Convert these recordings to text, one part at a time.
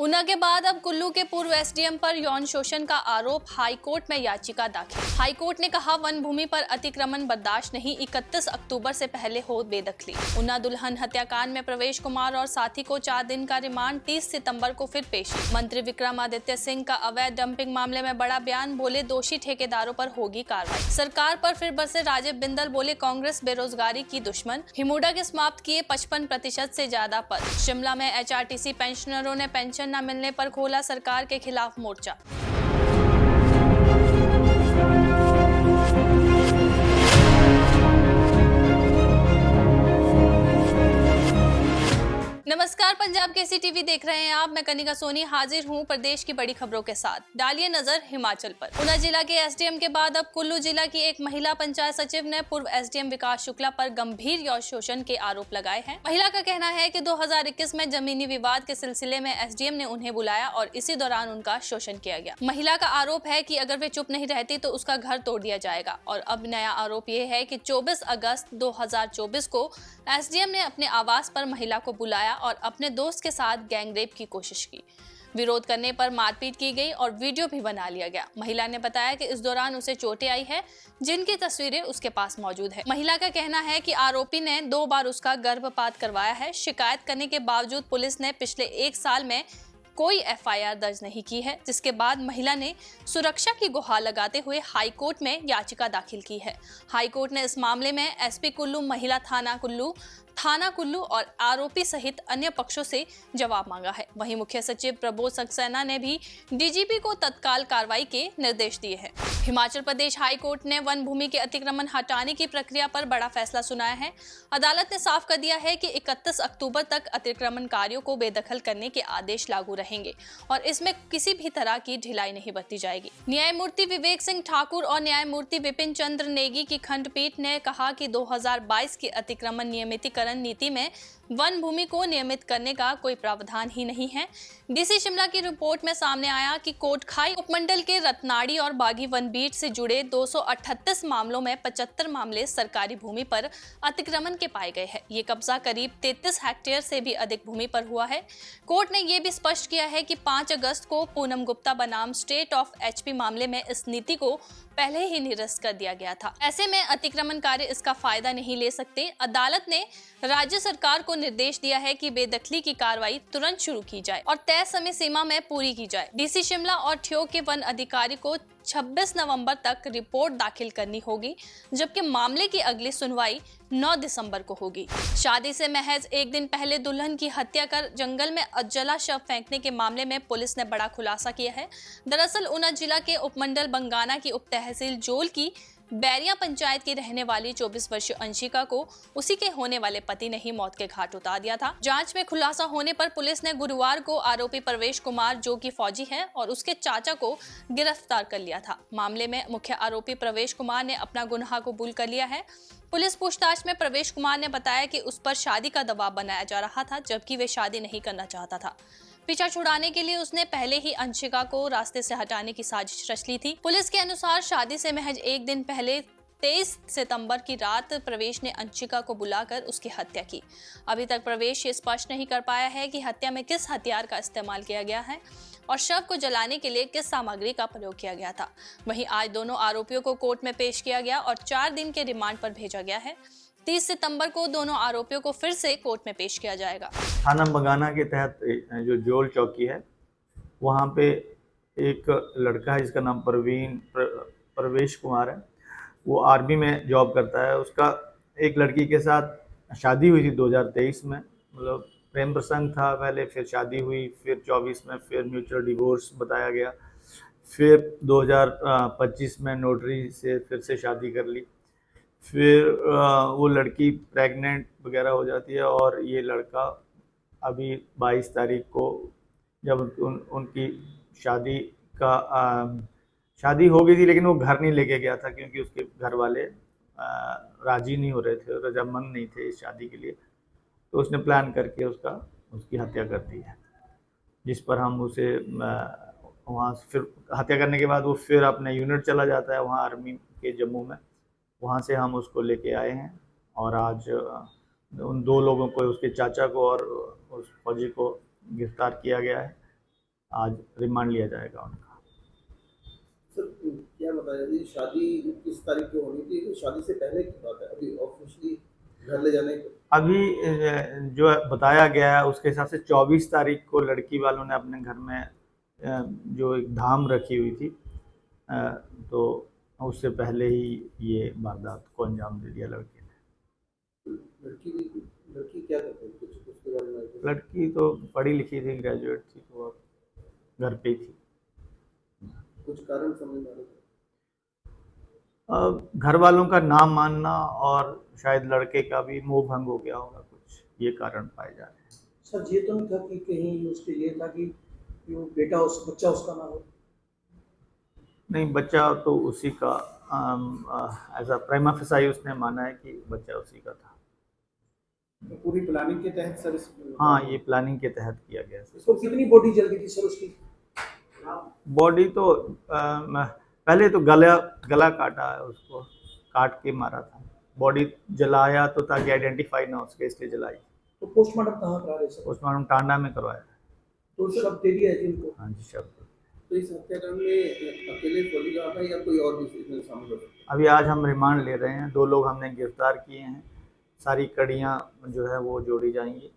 ऊना के बाद अब कुल्लू के पूर्व एसडीएम पर यौन शोषण का आरोप, हाईकोर्ट में याचिका दाखिल। हाईकोर्ट ने कहा, वन भूमि पर अतिक्रमण बर्दाश्त नहीं, 31 अक्टूबर से पहले हो बेदखली। ऊना दुल्हन हत्याकांड में प्रवेश कुमार और साथी को 4 दिन का रिमांड, 30 सितंबर को फिर पेशी। मंत्री विक्रमादित्य सिंह का अवैध डंपिंग मामले में बड़ा बयान, बोले दोषी ठेकेदारों पर होगी कार्रवाई। सरकार पर फिर बरसे राजीव बिंदल, बोले कांग्रेस बेरोजगारी की दुश्मन। हिमुडा के समाप्त किए 55% से ज्यादा पद। शिमला में एचआरटीसी पेंशनरों ने पेंशन न मिलने पर खोला सरकार के खिलाफ मोर्चा। नमस्कार, पंजाब केसरी टीवी देख रहे हैं आप। मैं कनिका सोनी हाजिर हूं प्रदेश की बड़ी खबरों के साथ। डालिए नजर हिमाचल पर। ऊना जिला के एसडीएम के बाद अब कुल्लू जिला की एक महिला पंचायत सचिव ने पूर्व एसडीएम विकास शुक्ला पर गंभीर यौन शोषण के आरोप लगाए हैं। महिला का कहना है कि 2021 में जमीनी विवाद के सिलसिले में एसडीएम ने उन्हें बुलाया और इसी दौरान उनका शोषण किया गया। महिला का आरोप है कि अगर वे चुप नहीं रहती तो उसका घर तोड़ दिया जाएगा। और अब नया आरोप ये है कि 24 अगस्त 2024 को एसडीएम ने अपने आवास पर महिला को बुलाया और अपने दोस्त के साथ गैंगरेप की कोशिश की। विरोध करने पर मारपीट की गई और वीडियो भी बना लिया गया। महिला ने बताया कि इस दौरान उसे चोटें आई है, जिनकी तस्वीरें उसके पास मौजूद है। महिला का कहना है कि आरोपी ने 2 बार उसका गर्भपात करवाया है। शिकायत करने के बावजूद पुलिस ने पिछले 1 साल में कोई एफआईआर दर्ज नहीं की है, जिसके बाद महिला ने सुरक्षा की गुहार लगाते हुए हाईकोर्ट में याचिका दाखिल की है। हाईकोर्ट ने इस मामले में एसपी कुल्लू, महिला थाना कुल्लू और आरोपी सहित अन्य पक्षों से जवाब मांगा है। वहीं मुख्य सचिव प्रबोध सक्सेना ने भी डीजीपी को तत्काल कार्रवाई के निर्देश दिए हैं। हिमाचल प्रदेश हाईकोर्ट ने वन भूमि के अतिक्रमण हटाने की प्रक्रिया पर बड़ा फैसला सुनाया है। अदालत ने साफ कर दिया है कि 31 अक्टूबर तक अतिक्रमणकारियों को बेदखल करने के आदेश लागू रहेंगे और इसमें किसी भी तरह की ढिलाई नहीं बरती जाएगी। न्यायमूर्ति विवेक सिंह ठाकुर और न्यायमूर्ति विपिन चंद्र नेगी की खंडपीठ ने कहा कि 2022 की अतिक्रमण नियमितीकरण नीति में वन भूमि को नियमित करने का कोई प्रावधान ही नहीं है। डीसी शिमला की रिपोर्ट में सामने आया कि कोटखाई उपमंडल के रतनाड़ी और बागी वन बीट से जुड़े 238 मामलों में 75 मामले सरकारी भूमि पर अतिक्रमण के पाए गए हैं। ये कब्जा करीब 33 हेक्टेयर से भी अधिक भूमि पर हुआ है। कोर्ट ने यह भी स्पष्ट किया है कि 5 अगस्त को पूनम गुप्ता बनाम स्टेट ऑफ एचपी मामले में इस नीति को पहले ही निरस्त कर दिया गया था। ऐसे में अतिक्रमणकारी इसका फायदा नहीं ले सकते। अदालत ने राज्य सरकार को निर्देश दिया है कि बेदखली की कार्रवाई तुरंत शुरू की जाए और तय समय सीमा में पूरी की जाए। डीसी शिमला और ठियोग के वन अधिकारी को 26 नवंबर तक रिपोर्ट दाखिल करनी होगी, जबकि मामले की अगली सुनवाई 9 दिसंबर को होगी। शादी से महज 1 दिन पहले दुल्हन की हत्या कर जंगल में अधजला शव फेंकने के मामले में पुलिस ने बड़ा खुलासा किया है। दरअसल ऊना जिला के उपमंडल बंगाना की उप तहसील जोल की बैरिया पंचायत की रहने वाली 24 वर्षीय अंशिका को उसी के होने वाले पति ने ही मौत के घाट उतार दिया था। जांच में खुलासा होने पर पुलिस ने गुरुवार को आरोपी प्रवेश कुमार, जो कि फौजी है, और उसके चाचा को गिरफ्तार कर लिया था। मामले में मुख्य आरोपी प्रवेश कुमार ने अपना गुनाह कबूल कर लिया है। पुलिस पूछताछ में प्रवेश कुमार ने बताया कि उस पर शादी का दबाव बनाया जा रहा था, जबकि वे शादी नहीं करना चाहता था। पीछा छुड़ाने के लिए उसने पहले ही अंशिका को रास्ते से हटाने की साजिश रच ली थी। पुलिस के अनुसार शादी से महज 1 दिन पहले 23 सितंबर की रात प्रवेश ने अंशिका को बुलाकर उसकी हत्या की। अभी तक प्रवेश ये स्पष्ट नहीं कर पाया है कि हत्या में किस हथियार का इस्तेमाल किया गया है और शव को जलाने के लिए किस सामग्री का प्रयोग किया गया था। वहीं आज दोनों आरोपियों को कोर्ट में पेश किया गया और 4 दिन के रिमांड पर भेजा गया है। 30 सितंबर को दोनों आरोपियों को फिर से कोर्ट में पेश किया जाएगा। थाना बंगाना के तहत जो जोल चौकी है, वहाँ पे एक लड़का है जिसका नाम प्रवेश कुमार है। वो आर्मी में जॉब करता है। उसका एक लड़की के साथ शादी हुई थी 2023 में, मतलब प्रेम प्रसंग था पहले, फिर शादी हुई, फिर 24 में फिर म्यूचुअल डिवोर्स बताया गया, फिर 2025 में नोटरी से फिर से शादी कर ली, फिर वो लड़की प्रेग्नेंट वगैरह हो जाती है और ये लड़का अभी 22 तारीख को जब उनकी शादी हो गई थी, लेकिन वो घर नहीं लेके गया था क्योंकि उसके घर वाले राजी नहीं हो रहे थे, रजामंद नहीं थे इस शादी के लिए। तो उसने प्लान करके उसकी हत्या कर दी है, जिस पर हम उसे वहाँ फिर हत्या करने के बाद वो फिर अपने यूनिट चला जाता है वहाँ आर्मी के जम्मू में। वहाँ से हम उसको लेके आए हैं और आज उन 2 लोगों को, उसके चाचा को और उस फौजी को गिरफ्तार किया गया है आज रिमांड लिया जाएगा उनका। सर क्या बताया जी, शादी किस तारीख को होनी थी? शादी से पहले की बात है, अभी ऑफिशियली घर ले जाने की। अभी जो बताया गया है उसके हिसाब से 24 तारीख को लड़की वालों ने अपने घर में जो एक धाम रखी हुई थी, तो उससे पहले ही ये वारदात को अंजाम दे दिया लड़के ने। लड़की क्या करती है, कुछ उसके बारे में? लड़की तो पढ़ी लिखी थी, ग्रेजुएट थी, तो वो घर पे थी। कुछ कारण समझ में आ रहा है? घर वालों का ना मानना और शायद लड़के का भी मोह भंग हो गया होगा, कुछ ये कारण पाए जा रहे हैं। सर ये तो नहीं था कि कहीं उसके लिए था कि वो बच्चा उसका ना हो? नहीं, बच्चा तो उसी का एज अ प्राइमा फेसाई उसने माना है कि बच्चा उसी का था। पूरी प्लानिंग के तहत सर हाँ, ये प्लानिंग के तहत किया गया। इसको कितनी बॉडी जल गई थी सर उसकी? बॉडी तो पहले तो गला काटा है, उसको काट के मारा था। बॉडी जलाया तो ताकि आइडेंटिफाई ना हो सके, इसलिए जलाई। तो पोस्टमार्टम कहाँ करा रहे सर? पोस्टमार्टम टांडा में करवाया। तो शव दे दिया है जिनको? हाँ जी, शब्द। तो इस हत्याकांड में अकेले बॉडीगार्ड है या कोई और भी इसमें शामिल हो सकता है? अभी आज हम रिमांड ले रहे हैं, 2 लोग हमने गिरफ्तार किए हैं। सारी कड़ियाँ जो है वो जोड़ी जाएंगी।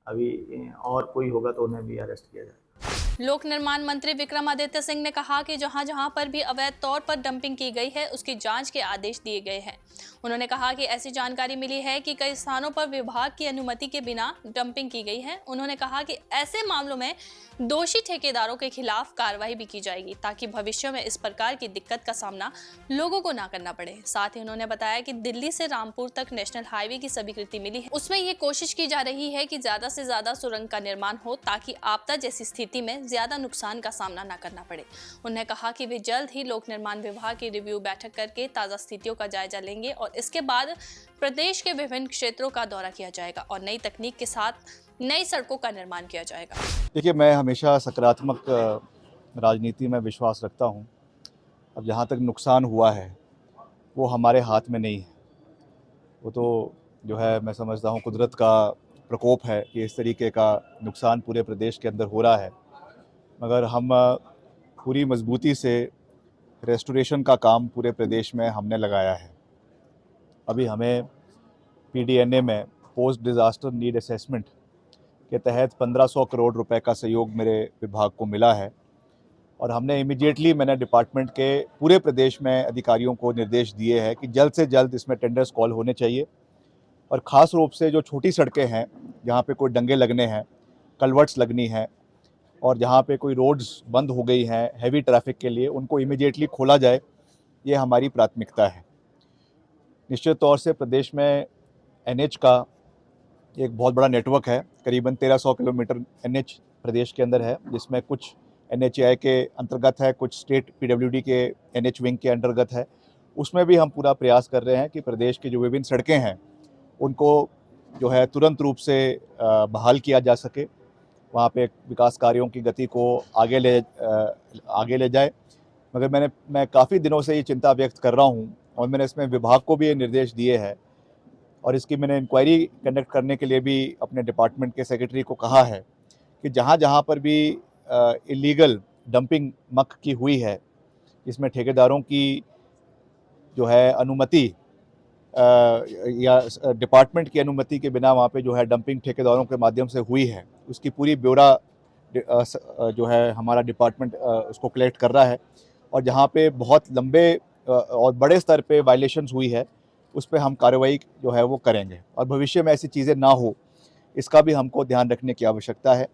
अभी और कोई होगा तो उन्हें भी अरेस्ट किया जाएगा। लोक निर्माण मंत्री विक्रमादित्य सिंह ने कहा कि जहां जहां पर भी अवैध तौर पर डंपिंग की गई है उसकी जांच के आदेश दिए गए हैं। उन्होंने कहा कि ऐसी जानकारी मिली है कि कई स्थानों पर विभाग की अनुमति के बिना डंपिंग की गई है। उन्होंने कहा कि ऐसे मामलों में दोषी ठेकेदारों के खिलाफ कार्रवाई भी की जाएगी ताकि भविष्य में इस प्रकार की दिक्कत का सामना लोगों को ना करना पड़े। साथ ही उन्होंने बताया कि दिल्ली से रामपुर तक नेशनल हाईवे की स्वीकृति मिली है, उसमें ये कोशिश की जा रही है कि ज्यादा से ज्यादा सुरंग का निर्माण हो ताकि आपदा जैसी स्थिति में ज्यादा नुकसान का सामना न करना पड़े। उन्होंने कहा कि वे जल्द ही लोक निर्माण विभाग की रिव्यू बैठक करके ताजा स्थितियों का जायजा लेंगे और इसके बाद प्रदेश के विभिन्न क्षेत्रों का दौरा किया जाएगा और नई तकनीक के साथ नई सड़कों का निर्माण किया जाएगा। देखिए, मैं हमेशा सकारात्मक राजनीति में विश्वास रखता हूं। अब जहां तक नुकसान हुआ है वो हमारे हाथ में नहीं है, वो तो जो है मैं समझता हूं कुदरत का प्रकोप है कि इस तरीके का नुकसान पूरे प्रदेश के अंदर हो रहा है। मगर हम पूरी मजबूती से रेस्टोरेशन का काम पूरे प्रदेश में हमने लगाया है। अभी हमें PDNA में पोस्ट डिज़ास्टर नीड असेसमेंट के तहत 1500 करोड़ रुपए का सहयोग मेरे विभाग को मिला है और हमने इमीडिएटली मैंने डिपार्टमेंट के पूरे प्रदेश में अधिकारियों को निर्देश दिए हैं कि जल्द से जल्द इसमें टेंडर्स कॉल होने चाहिए और ख़ास रूप से जो छोटी सड़कें हैं जहाँ पे कोई डंगे लगने हैं, कलवर्ट्स लगनी हैं और जहाँ पे कोई रोड्स बंद हो गई हैं हैवी ट्रैफिक के लिए, उनको इमीडिएटली खोला जाए, ये हमारी प्राथमिकता है। निश्चित तौर से प्रदेश में NH का एक बहुत बड़ा नेटवर्क है, करीबन 1300 किलोमीटर NH प्रदेश के अंदर है, जिसमें कुछ NHAI के अंतर्गत है, कुछ स्टेट PWD के NH विंग के अंतर्गत है। उसमें भी हम पूरा प्रयास कर रहे हैं कि प्रदेश की जो विभिन्न सड़कें हैं उनको जो है तुरंत रूप से बहाल किया जा सके, वहाँ पे विकास कार्यों की गति को आगे ले जाए। मगर मैं काफ़ी दिनों से ये चिंता व्यक्त कर रहा हूँ और मैंने इसमें विभाग को भी ये निर्देश दिए हैं और इसकी मैंने इंक्वायरी कंडक्ट करने के लिए भी अपने डिपार्टमेंट के सेक्रेटरी को कहा है कि जहाँ जहाँ पर भी इलीगल डंपिंग मक की हुई है, इसमें ठेकेदारों की जो है अनुमति या डिपार्टमेंट की अनुमति के बिना वहाँ पे जो है डंपिंग ठेकेदारों के माध्यम से हुई है, उसकी पूरी ब्यौरा जो है हमारा डिपार्टमेंट उसको कलेक्ट कर रहा है और जहाँ पे बहुत लंबे और बड़े स्तर पे वायलेशंस हुई है उस पर हम कार्रवाई जो है वो करेंगे और भविष्य में ऐसी चीज़ें ना हो इसका भी हमको ध्यान रखने की आवश्यकता है।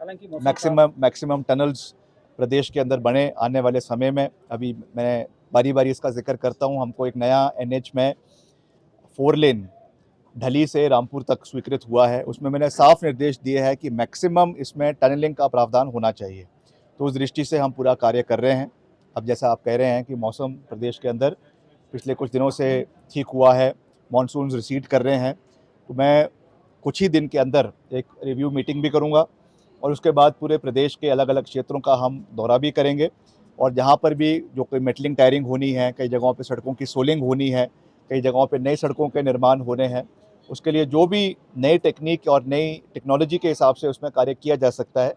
मैक्सिमम टनल्स प्रदेश के अंदर बने आने वाले समय में। अभी मैं बारी बारी इसका जिक्र करता हूँ। हमको एक नया NH में 4 लेन ढली से रामपुर तक स्वीकृत हुआ है, उसमें मैंने साफ निर्देश दिए हैं कि मैक्सिमम इसमें टनलिंग का प्रावधान होना चाहिए। तो उस दृष्टि से हम पूरा कार्य कर रहे हैं। अब जैसा आप कह रहे हैं कि मौसम प्रदेश के अंदर पिछले कुछ दिनों से ठीक हुआ है, मानसून रिसीड कर रहे हैं, तो मैं कुछ ही दिन के अंदर एक रिव्यू मीटिंग भी करूंगा और उसके बाद पूरे प्रदेश के अलग अलग क्षेत्रों का हम दौरा भी करेंगे और जहां पर भी जो कोई मेटलिंग टायरिंग होनी है, कई जगहों पे सड़कों की सोलिंग होनी है, कई जगहों पे नई सड़कों के निर्माण होने हैं, उसके लिए जो भी नई टेक्निक और नई टेक्नोलॉजी के हिसाब से उसमें कार्य किया जा सकता है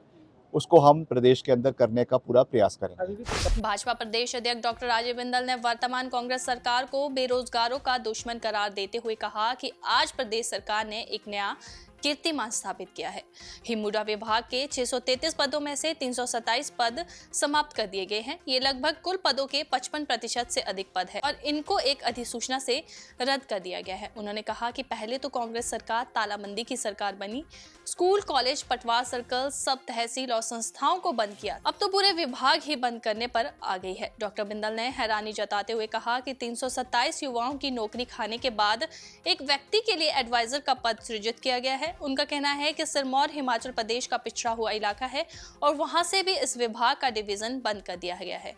उसको हम प्रदेश के अंदर करने का पूरा प्रयास करेंगे। भाजपा प्रदेश अध्यक्ष डॉक्टर राजीव बिंदल ने वर्तमान कांग्रेस सरकार को बेरोजगारों का दुश्मन करार देते हुए कहा कि आज प्रदेश सरकार ने एक नया कीर्तिमान स्थापित किया है। हिमुडा विभाग के 633 पदों में से 327 पद समाप्त कर दिए गए हैं। ये लगभग कुल पदों के 55% से अधिक पद है और इनको एक अधिसूचना से रद्द कर दिया गया है। उन्होंने कहा कि पहले तो कांग्रेस सरकार तालाबंदी की सरकार बनी, स्कूल, कॉलेज, पटवार सर्कल, सब तहसील और संस्थाओं को बंद किया, अब तो पूरे विभाग ही बंद करने पर आ गई है। डॉक्टर बिंदल ने हैरानी जताते हुए कहा कि 327 युवाओं की नौकरी खाने के बाद एक व्यक्ति के लिए एडवाइजर का पद सृजित किया गया है। उनका कहना है कि सिरमौर हिमाचल प्रदेश का पिछड़ा हुआ इलाका है और वहां से भी इस विभाग का डिवीजन बंद कर दिया गया है।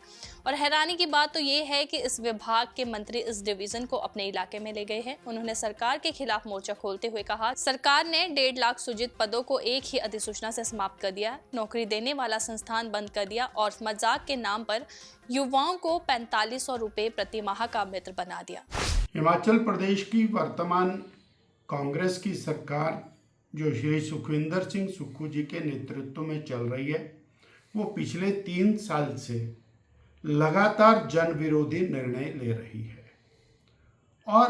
और हैरानी की बात तो ये है कि इस विभाग के मंत्री इस डिवीजन को अपने इलाके में ले गए हैं। उन्होंने सरकार के खिलाफ मोर्चा खोलते हुए कहा, सरकार ने 1.5 लाख सृजित पदों को एक ही अधिसूचना से समाप्त कर दिया, नौकरी देने वाला संस्थान बंद कर दिया और मजाक के नाम पर युवाओं को 4500 रुपए प्रति माह का मित्र बना दिया। हिमाचल प्रदेश की वर्तमान कांग्रेस की सरकार जो श्री सुखविंदर सिंह सुक्खू जी के नेतृत्व में चल रही है, वो पिछले 3 साल से लगातार जन विरोधी निर्णय ले रही है और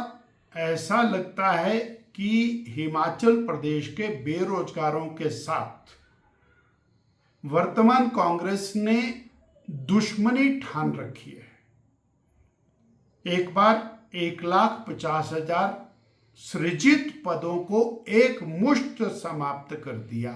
ऐसा लगता है कि हिमाचल प्रदेश के बेरोजगारों के साथ वर्तमान कांग्रेस ने दुश्मनी ठान रखी है। एक बार 1,50,000 सृजित पदों को एक मुश्त समाप्त कर दिया।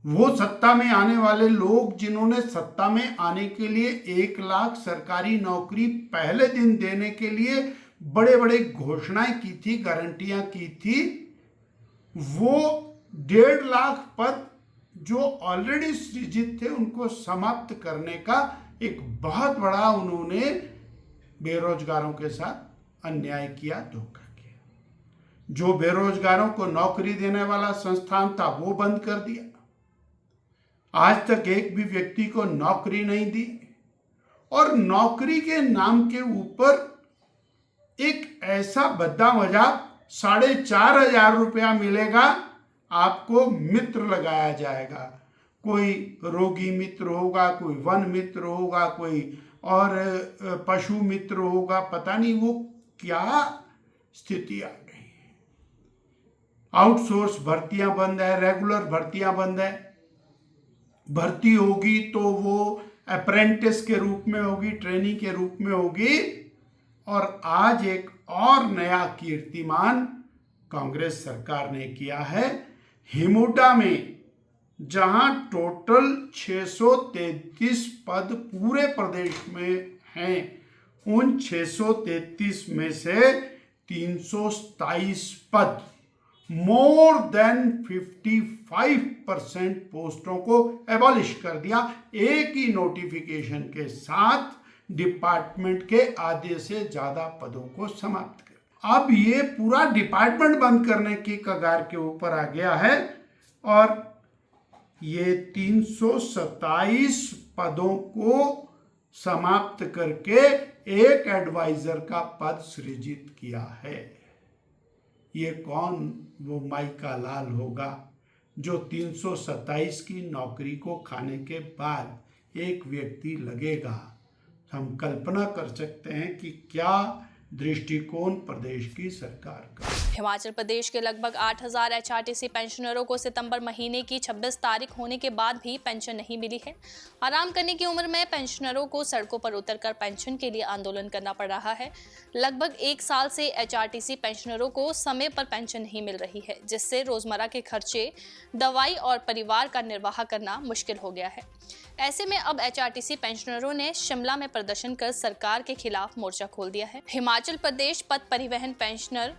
वो सत्ता में आने वाले लोग जिन्होंने सत्ता में आने के लिए 1 लाख सरकारी नौकरी पहले दिन देने के लिए बड़े बड़े घोषणाएं की थी, गारंटियां की थी, वो 1.5 लाख पद जो ऑलरेडी सृजित थे उनको समाप्त करने का एक बहुत बड़ा उन्होंने बेरोजगारों के साथ अन्याय किया, धोखा किया। जो बेरोजगारों को नौकरी देने वाला संस्थान था वो बंद कर दिया। आज तक एक भी व्यक्ति को नौकरी नहीं दी और नौकरी के नाम के ऊपर एक ऐसा भद्दा मजाक 4,500 रुपया मिलेगा, आपको मित्र लगाया जाएगा। कोई रोगी मित्र होगा, कोई वन मित्र होगा, कोई और पशु मित्र होगा, पता नहीं वो क्या स्थिति आ गई है। आउटसोर्स भर्तियां बंद है, रेगुलर भर्तियां बंद है। भर्ती होगी तो वो अप्रेंटिस के रूप में होगी, ट्रेनी के रूप में होगी। और आज एक और नया कीर्तिमान कांग्रेस सरकार ने किया है। हिमुडा में जहां टोटल 633 पद पूरे प्रदेश में हैं, उन 633 में से 327 पद, मोर देन 55% पोस्टों को एबॉलिश कर दिया। एक ही नोटिफिकेशन के साथ डिपार्टमेंट के आधे से ज्यादा पदों को समाप्त कर। अब ये पूरा डिपार्टमेंट बंद करने की कगार के ऊपर आ गया है और ये 327 पदों को समाप्त करके एक एडवाइजर का पद सृजित किया है। ये कौन वो माइका लाल होगा जो 327 की नौकरी को खाने के बाद एक व्यक्ति लगेगा। हम कल्पना कर सकते हैं कि क्या दृष्टिकोण प्रदेश की सरकार का। हिमाचल प्रदेश के लगभग 8,000 एचआरटीसी पेंशनरों को सितंबर महीने की 26 तारीख होने के बाद भी पेंशन नहीं मिली है। आराम करने की उम्र में पेंशनरों को सड़कों पर उतरकर पेंशन के लिए आंदोलन करना पड़ रहा है। लगभग 1 साल से एचआरटीसी पेंशनरों को समय पर पेंशन नहीं मिल रही है, जिससे रोजमर्रा के खर्चे, दवाई और परिवार का निर्वाह करना मुश्किल हो गया है। ऐसे में अब एचआरटीसी पेंशनरों ने शिमला में प्रदर्शन कर सरकार के खिलाफ मोर्चा खोल दिया है। हिमाचल प्रदेश पथ परिवहन पेंशनर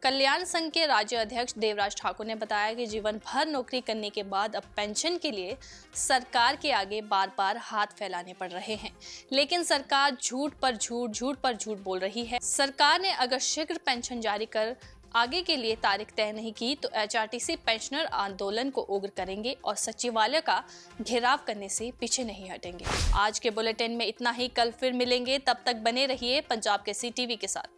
कल्याण संघ के राज्य अध्यक्ष देवराज ठाकुर ने बताया कि जीवन भर नौकरी करने के बाद अब पेंशन के लिए सरकार के आगे बार बार हाथ फैलाने पड़ रहे हैं, लेकिन सरकार झूठ पर झूठ बोल रही है। सरकार ने अगर शीघ्र पेंशन जारी कर आगे के लिए तारीख तय नहीं की तो एचआरटीसी पेंशनर आंदोलन को उग्र करेंगे और सचिवालय का घेराव करने से पीछे नहीं हटेंगे। आज के बुलेटिन में इतना ही, कल फिर मिलेंगे, तब तक बने रहिए पंजाब केसरी टीवी के साथ।